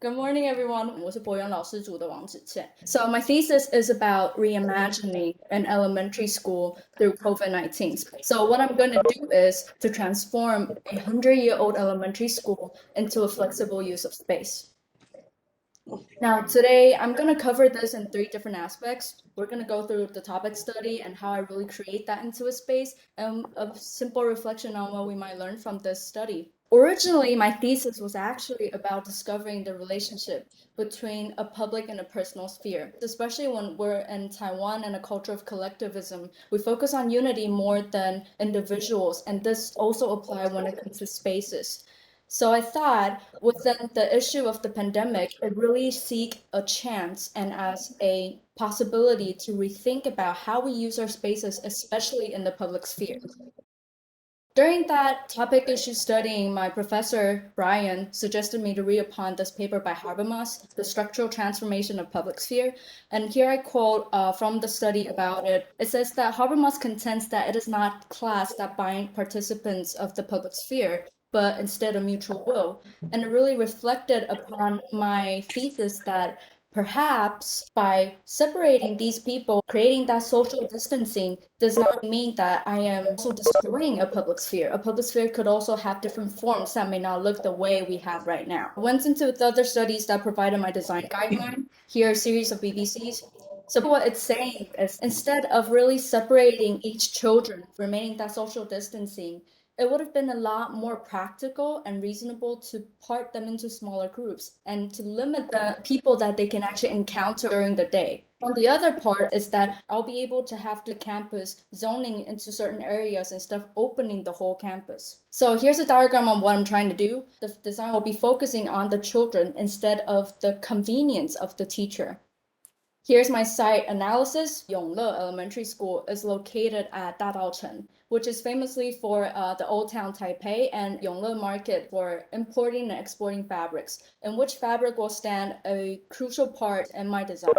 Good morning, everyone. 我是博元老师组的王子倩. So my thesis is about reimagining an elementary school through COVID-19. So what I'm going to do is to transform a 100-year-old elementary school into a flexible use of space. Now, today, I'm going to cover this in 3 different aspects. We're going to go through the topic study and how I really create that into a space, and a simple reflection on what we might learn from this study. Originally, my thesis was actually about discovering the relationship between a public and a personal sphere, especially when we're in Taiwan and a culture of collectivism. We focus on unity more than individuals, and this also applies when it comes to spaces. So I thought within the issue of the pandemic, it really seek a chance and as a possibility to rethink about how we use our spaces, especially in the public sphere. During that topic issue studying, my professor, Brian, suggested me to read upon this paper by Habermas, The Structural Transformation of Public Sphere. And here I quote from the study about it. It says that Habermas contends that it is not class that bind participants of the public sphere, but instead a mutual will. And it really reflected upon my thesis that perhaps by separating these people, creating that social distancing does not mean that I am also destroying a public sphere. A public sphere could also have different forms that may not look the way we have right now. I went into the other studies that provided my design guideline. Here are a series of BBCs. So what it's saying is instead of really separating each children, remaining that social distancing, it would have been a lot more practical and reasonable to part them into smaller groups and to limit the people that they can actually encounter during the day. On the other part is that I'll be able to have the campus zoning into certain areas instead of opening the whole campus. So here's a diagram on what I'm trying to do. The design will be focusing on the children instead of the convenience of the teacher. Here's my site analysis. Yongle Elementary School is located at Dadaocheng, which is famously for the Old Town Taipei, and Yongle Market for importing and exporting fabrics, in which fabric will stand a crucial part in my design.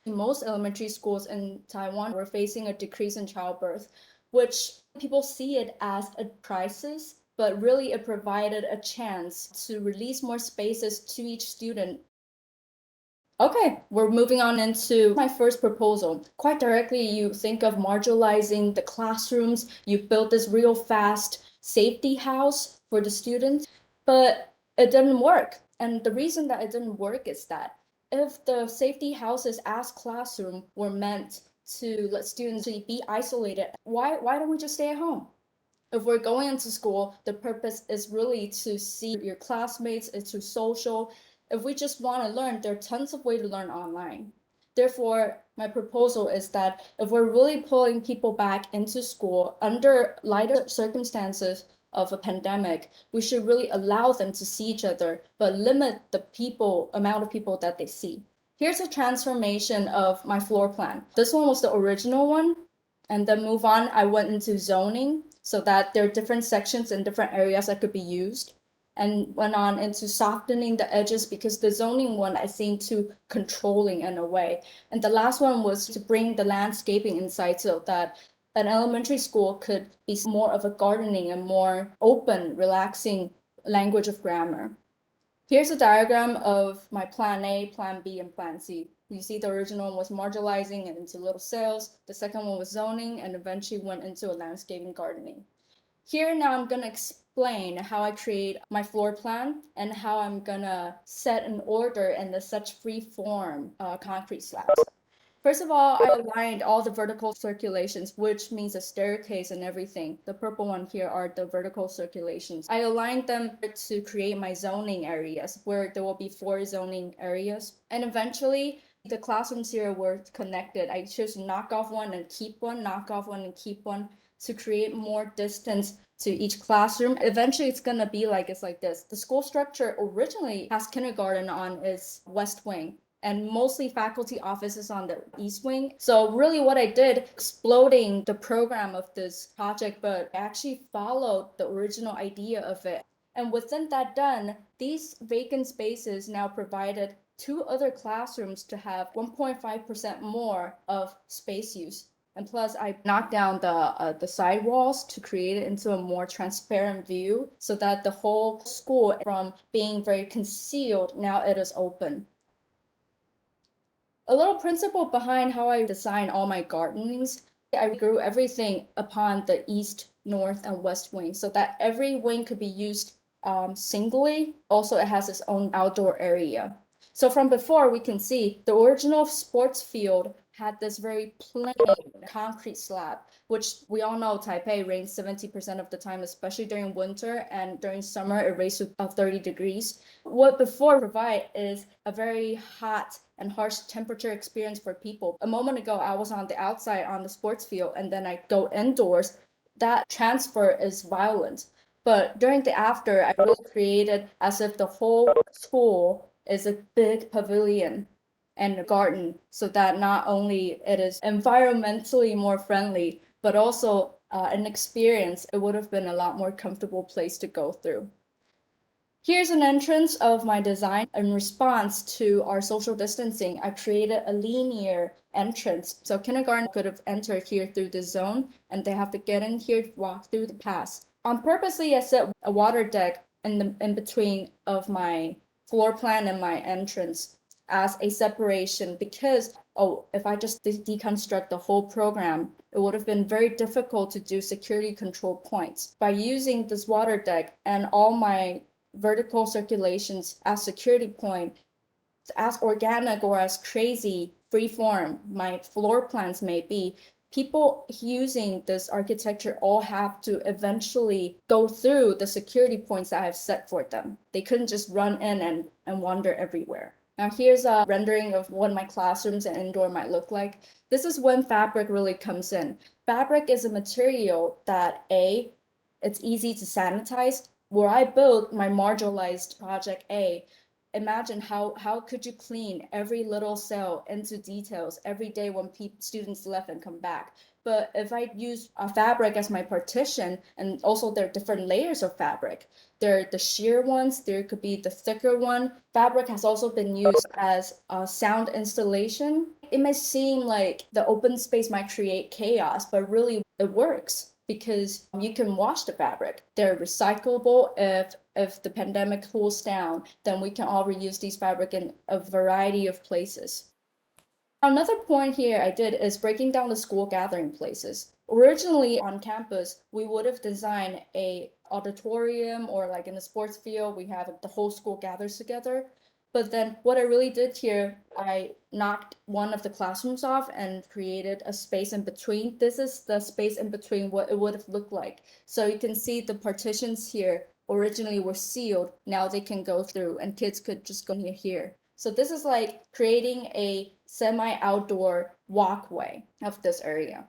Most elementary schools in Taiwan were facing a decrease in childbirth, which people see it as a crisis, but really it provided a chance to release more spaces to each student. Okay, we're moving on into my first proposal. Quite directly, you think of marginalizing the classrooms. You build this real fast safety house for the students, but it didn't work. And the reason that it didn't work is that if the safety houses as classroom were meant to let students be isolated, why don't we just stay at home? If we're going into school, the purpose is really to see your classmates, it's to social. If we just want to learn, there are tons of ways to learn online. Therefore, my proposal is that if we're really pulling people back into school under lighter circumstances of a pandemic, we should really allow them to see each other, but limit the amount of people that they see. Here's a transformation of my floor plan. This one was the original one, and then move on, I went into zoning so that there are different sections and different areas that could be used, and went on into softening the edges because the zoning one I seemed too controlling in a way. And the last one was to bring the landscaping inside so that an elementary school could be more of a gardening and more open, relaxing language of grammar. Here's a diagram of my plan A, plan B, and plan C. You see the original one was marginalizing and into little cells. The second one was zoning and eventually went into a landscaping gardening. Here now I'm gonna explain how I create my floor plan and how I'm gonna set an order in the such free form concrete slabs. First of all, I aligned all the vertical circulations, which means a staircase and everything. The purple one here are the vertical circulations. I aligned them to create my zoning areas, where there will be 4 zoning areas. And eventually, the classrooms here were connected. I chose to knock off one and keep one, knock off one and keep one to create more distance to each classroom. Eventually, it's gonna be it's like this. The school structure originally has kindergarten on its west wing, and mostly faculty offices on the east wing. So really what I did, exploding the program of this project, but I actually followed the original idea of it. And within that done, these vacant spaces now provided 2 other classrooms to have 1.5% more of space use. And plus, I knocked down the side walls to create it into a more transparent view so that the whole school, from being very concealed, now it is open. A little principle behind how I design all my gardenings, I grew everything upon the east, north, and west wing so that every wing could be used singly. Also, it has its own outdoor area. So from before, we can see the original sports field had this very plain concrete slab, which we all know Taipei rains 70% of the time, especially during winter, and during summer it rains to 30 degrees. What before provide is a very hot and harsh temperature experience for people. A moment ago, I was on the outside on the sports field, and then I go indoors. That transfer is violent. But during the after, I really created as if the whole school is a big pavilion and a garden, so that not only it is environmentally more friendly, but also an experience. It would have been a lot more comfortable place to go through. Here's an entrance of my design. In response to our social distancing, I created a linear entrance. So kindergarten could have entered here through the zone, and they have to get in here to walk through the pass. On purposely, I set a water deck in between of my floor plan and my entrance as a separation because, if I just deconstruct the whole program, it would have been very difficult to do security control points. By using this water deck and all my vertical circulations as security point, as organic or as crazy freeform my floor plans may be, people using this architecture all have to eventually go through the security points that I've set for them. They couldn't just run in and wander everywhere. Now here's a rendering of what my classrooms and indoor might look like. This is when fabric really comes in. Fabric is a material that it's easy to sanitize. Where I built my marginalized project A, imagine how could you clean every little cell into details every day when students left and come back. But if I use a fabric as my partition, and also there are different layers of fabric. There are the sheer ones, there could be the thicker one. Fabric has also been used as a sound installation. It may seem like the open space might create chaos, but really it works because you can wash the fabric. They're recyclable. If the pandemic cools down, then we can all reuse these fabric in a variety of places. Another point here I did is breaking down the school gathering places. Originally on campus, we would have designed a auditorium, or like in the sports field, we have the whole school gathers together. But then what I really did here, I knocked one of the classrooms off and created a space in between. This is the space in between what it would have looked like. So you can see the partitions here originally were sealed. Now they can go through and kids could just go near here. So this is like creating a semi-outdoor walkway of this area.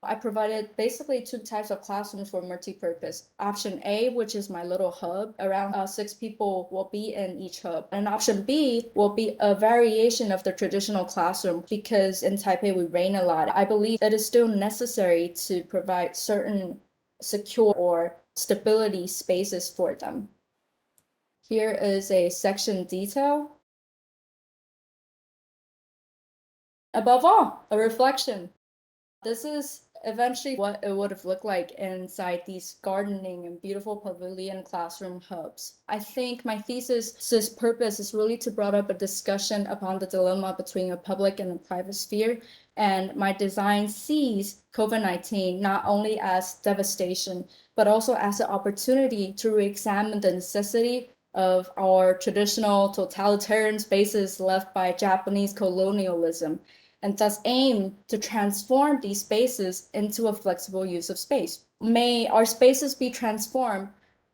I provided basically two types of classrooms for multi-purpose. Option A, which is my little hub, around 6 people will be in each hub. And option B will be a variation of the traditional classroom because in Taipei we rain a lot. I believe it is still necessary to provide certain secure or stability spaces for them. Here is a section detail. Above all, a reflection. This is eventually what it would have looked like inside these gardening and beautiful pavilion classroom hubs. I think my thesis's purpose is really to bring up a discussion upon the dilemma between a public and a private sphere. And my design sees COVID-19 not only as devastation, but also as an opportunity to re-examine the necessity of our traditional totalitarian spaces left by Japanese colonialism, and thus aim to transform these spaces into a flexible use of space. May our spaces be transformed.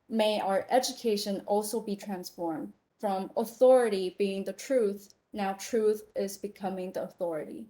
May our education also be transformed from authority being the truth. Now truth is becoming the authority.